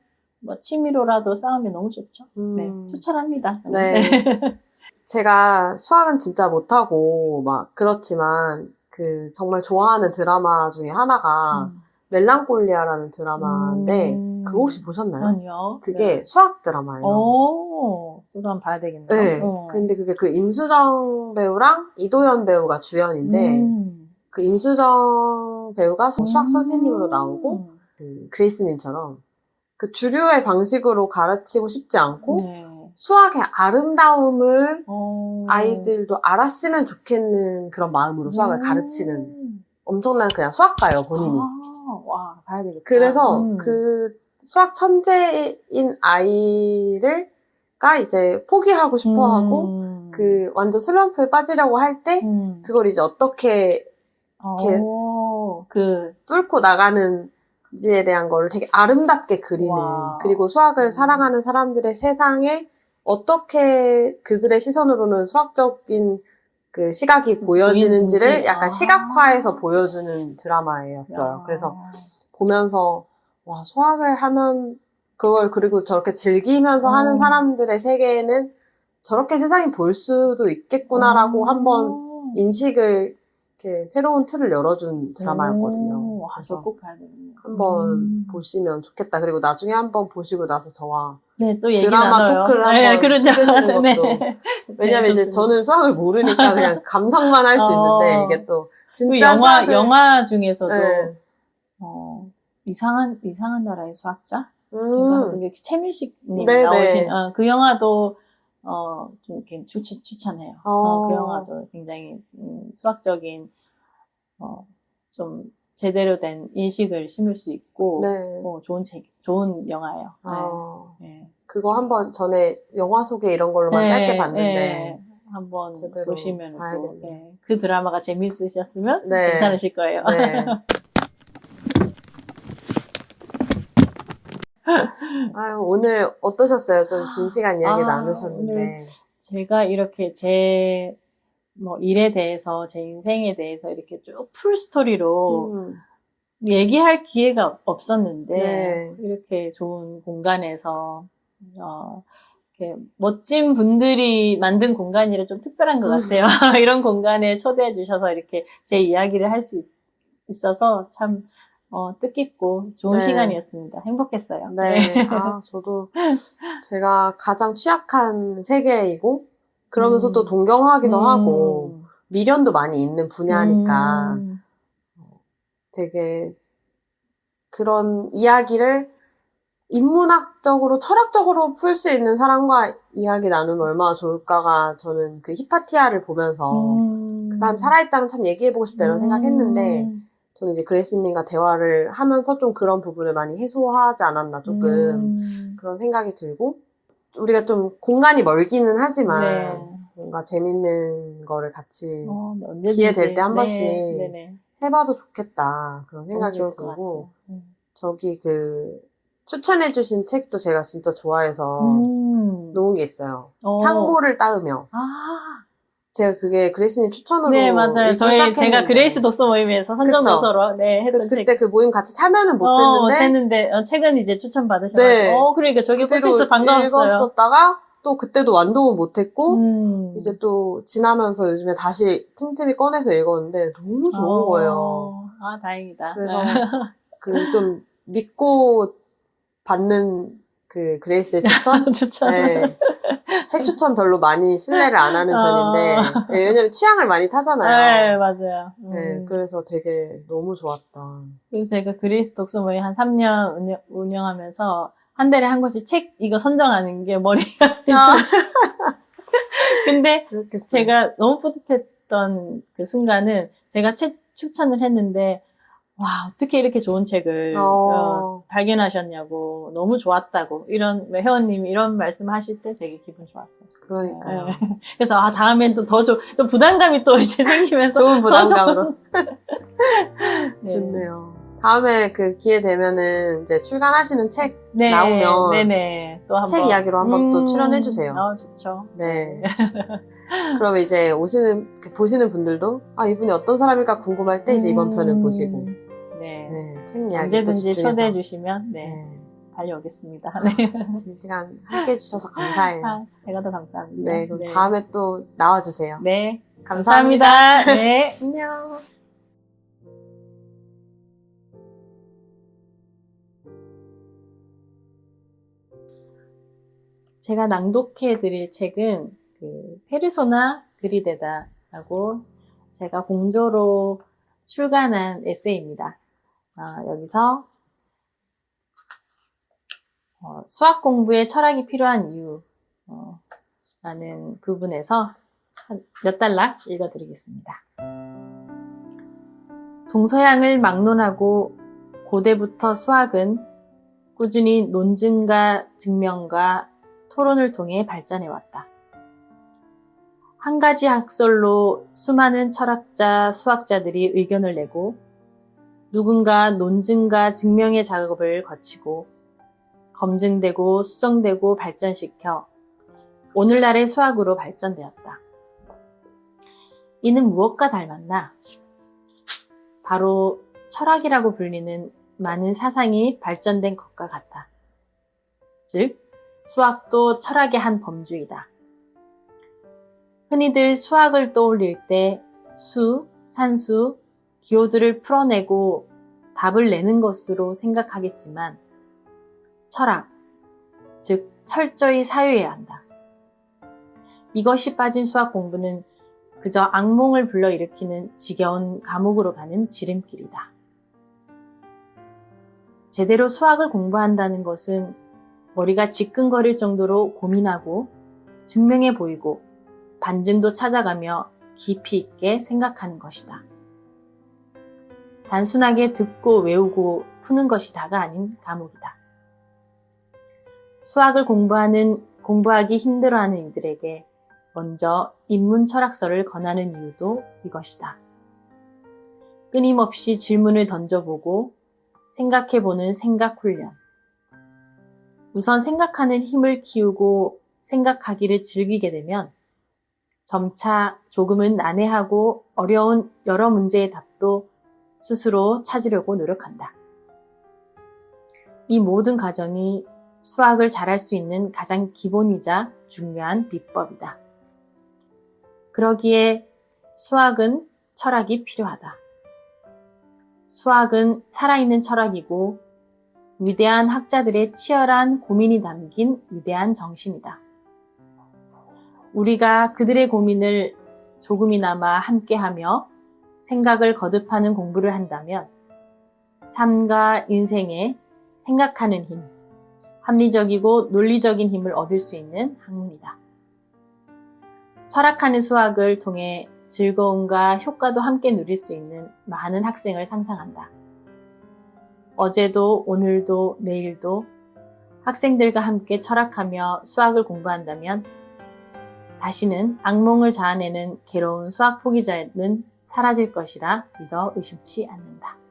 뭐 취미로라도 쌓으면 너무 좋죠. 네, 추천합니다. 저는. 네. 제가 수학은 진짜 못하고 막 그렇지만 그 정말 좋아하는 드라마 중에 하나가 멜랑콜리아라는 드라마인데 그거 혹시 보셨나요? 아니요. 그게 네. 수학 드라마예요. 저도 한번 봐야 되겠네요. 네. 근데 그게 그 임수정 배우랑 이도현 배우가 주연인데 그 임수정 배우가 수학 선생님으로 나오고 그 그레이스님처럼 그 주류의 방식으로 가르치고 싶지 않고 네. 수학의 아름다움을 아이들도 알았으면 좋겠는 그런 마음으로 수학을 가르치는 엄청난 그냥 수학가예요, 본인이. 와, 봐야 되겠다. 그래서 그 수학 천재인 아이가 이제 포기하고 싶어 하고 그 완전 슬럼프에 빠지려고 할 때 그걸 이제 어떻게 이렇게 뚫고 나가는지에 대한 걸 되게 아름답게 그리는 그리고 수학을 사랑하는 사람들의 세상에 어떻게 그들의 시선으로는 수학적인 그 시각이 보여지는지를 보이는지. 약간 시각화해서 보여주는 드라마였어요. 그래서 보면서 와, 수학을 하면 그걸 그리고 저렇게 즐기면서 하는 사람들의 세계에는 저렇게 세상이 보일 수도 있겠구나라고 한번 인식을 이렇게 새로운 틀을 열어준 드라마였거든요. 그래서 꼭 봐야 되겠네요. 한번 보시면 좋겠다. 그리고 나중에 한번 보시고 나서 저와 네, 또 얘기 드라마 나눠요. 토크를 네, 한번 그러죠. 해주시는 네. 것도. 왜냐면 네, 이제 좋습니다. 저는 수학을 모르니까 그냥 감상만 할 수 있는데 이게 또 그 진짜 수학을 영화 중에서도 네. 이상한 나라의 수학자? 그러니까 그게 최민식 님 나오신 그 영화도 좀 이렇게 추천해요. 그 영화도 굉장히 수학적인 좀 제대로 된 인식을 심을 수 있고 좋은 영화예요. 네. 그거 한번 전에 영화 소개 이런 걸로만 짧게 봤는데 한번 제대로 보시면 또 봐야겠네요. 그 드라마가 재밌으셨으면 괜찮으실 거예요. 네. 아유, 오늘 어떠셨어요? 좀 긴 시간 이야기 나누셨는데. 오늘 제가 이렇게 제 일에 대해서, 제 인생에 대해서 이렇게 쭉 풀 스토리로 얘기할 기회가 없었는데, 이렇게 좋은 공간에서, 이렇게 멋진 분들이 만든 공간이라 좀 특별한 것 같아요. 이런 공간에 초대해 주셔서 이렇게 제 이야기를 할 수 있어서 참, 뜻깊고 좋은 시간이었습니다. 행복했어요. 네. 저도 제가 가장 취약한 세계이고, 그러면서 또 동경하기도 하고, 미련도 많이 있는 분야니까, 되게 그런 이야기를 인문학적으로, 철학적으로 풀 수 있는 사람과 이야기 나누면 얼마나 좋을까가 저는 그 히파티아를 보면서 그 사람 살아있다면 참 얘기해보고 싶다 이런 생각했는데, 저는 이제 그레이스님과 대화를 하면서 좀 그런 부분을 많이 해소하지 않았나 조금 그런 생각이 들고, 우리가 좀 공간이 멀기는 하지만 뭔가 재밌는 거를 같이 기회 될 때 한 번씩 해봐도 좋겠다 그런 생각이 들고, 저기 추천해주신 책도 제가 진짜 좋아해서 놓은 게 있어요. 향보를 따으며. 제가 그게 그레이스님 추천으로 네, 맞아요. 제가 그레이스 독서 모임에서 선정도서로 했던 그래서 책. 그때 그 모임 같이 참여는 못했는데 책은 이제 추천받으셔가지고 그러니까 저기 꽂혀서 반가웠어요. 읽었었다가 또 그때도 완독은 못했고 이제 또 지나면서 요즘에 다시 틈틈이 꺼내서 읽었는데 너무 좋은 거예요. 다행이다. 그래서 그 좀 믿고 받는 그 그레이스의 추천? 네. 책 추천 별로 많이 신뢰를 안 하는 편인데, 왜냐면 취향을 많이 타잖아요. 네, 맞아요. 네, 그래서 되게 너무 좋았다. 그래서 제가 그레이스 독서 모임 한 3년 운영하면서 한 달에 한 권씩 책 이거 선정하는 게 머리가 진짜. 근데 그렇겠어요. 제가 너무 뿌듯했던 그 순간은 제가 책 추천을 했는데 와, 어떻게 이렇게 좋은 책을 발견하셨냐고, 너무 좋았다고, 회원님이 이런 말씀 하실 때 되게 기분 좋았어요. 그러니까요. 그래서, 다음엔 또 또 부담감이 또 이제 생기면서. 좋은 부담감으로. 좋네요. 다음에 그 기회 되면은 이제 출간하시는 책 나오면. 또 한번. 책 이야기로 한번 또 출연해주세요. 좋죠. 네. 그러면 이제 보시는 분들도, 이분이 어떤 사람일까 궁금할 때 이제 이번 편을 보시고. 책 이야기 언제든지 초대해 주시면 달려오겠습니다. 긴 시간 함께 해주셔서 감사해요. 제가 더 감사합니다. 네, 그럼 다음에 또 나와주세요. 네. 감사합니다. 네. 안녕. 제가 낭독해 드릴 책은 페르소나 그리데다라고 제가 공조로 출간한 에세이입니다. 여기서 수학 공부에 철학이 필요한 이유 라는 부분에서 몇 단락 읽어드리겠습니다. 동서양을 막론하고 고대부터 수학은 꾸준히 논증과 증명과 토론을 통해 발전해왔다. 한 가지 학설로 수많은 철학자, 수학자들이 의견을 내고 누군가 논증과 증명의 작업을 거치고 검증되고 수정되고 발전시켜 오늘날의 수학으로 발전되었다. 이는 무엇과 닮았나? 바로 철학이라고 불리는 많은 사상이 발전된 것과 같다. 즉, 수학도 철학의 한 범주이다. 흔히들 수학을 떠올릴 때 수, 산수, 기호들을 풀어내고 답을 내는 것으로 생각하겠지만 철학, 즉 철저히 사유해야 한다. 이것이 빠진 수학 공부는 그저 악몽을 불러일으키는 지겨운 감옥으로 가는 지름길이다. 제대로 수학을 공부한다는 것은 머리가 지끈거릴 정도로 고민하고 증명해 보이고 반증도 찾아가며 깊이 있게 생각하는 것이다. 단순하게 듣고 외우고 푸는 것이 다가 아닌 과목이다. 수학을 공부하기 힘들어하는 이들에게 먼저 인문 철학서를 권하는 이유도 이것이다. 끊임없이 질문을 던져보고 생각해보는 생각 훈련. 우선 생각하는 힘을 키우고 생각하기를 즐기게 되면 점차 조금은 난해하고 어려운 여러 문제의 답도 스스로 찾으려고 노력한다. 이 모든 과정이 수학을 잘할 수 있는 가장 기본이자 중요한 비법이다. 그러기에 수학은 철학이 필요하다. 수학은 살아있는 철학이고 위대한 학자들의 치열한 고민이 담긴 위대한 정신이다. 우리가 그들의 고민을 조금이나마 함께하며 생각을 거듭하는 공부를 한다면 삶과 인생에 생각하는 힘, 합리적이고 논리적인 힘을 얻을 수 있는 학문이다. 철학하는 수학을 통해 즐거움과 효과도 함께 누릴 수 있는 많은 학생을 상상한다. 어제도 오늘도 내일도 학생들과 함께 철학하며 수학을 공부한다면 다시는 악몽을 자아내는 괴로운 수학 포기자는 사라질 것이라 믿어 의심치 않는다.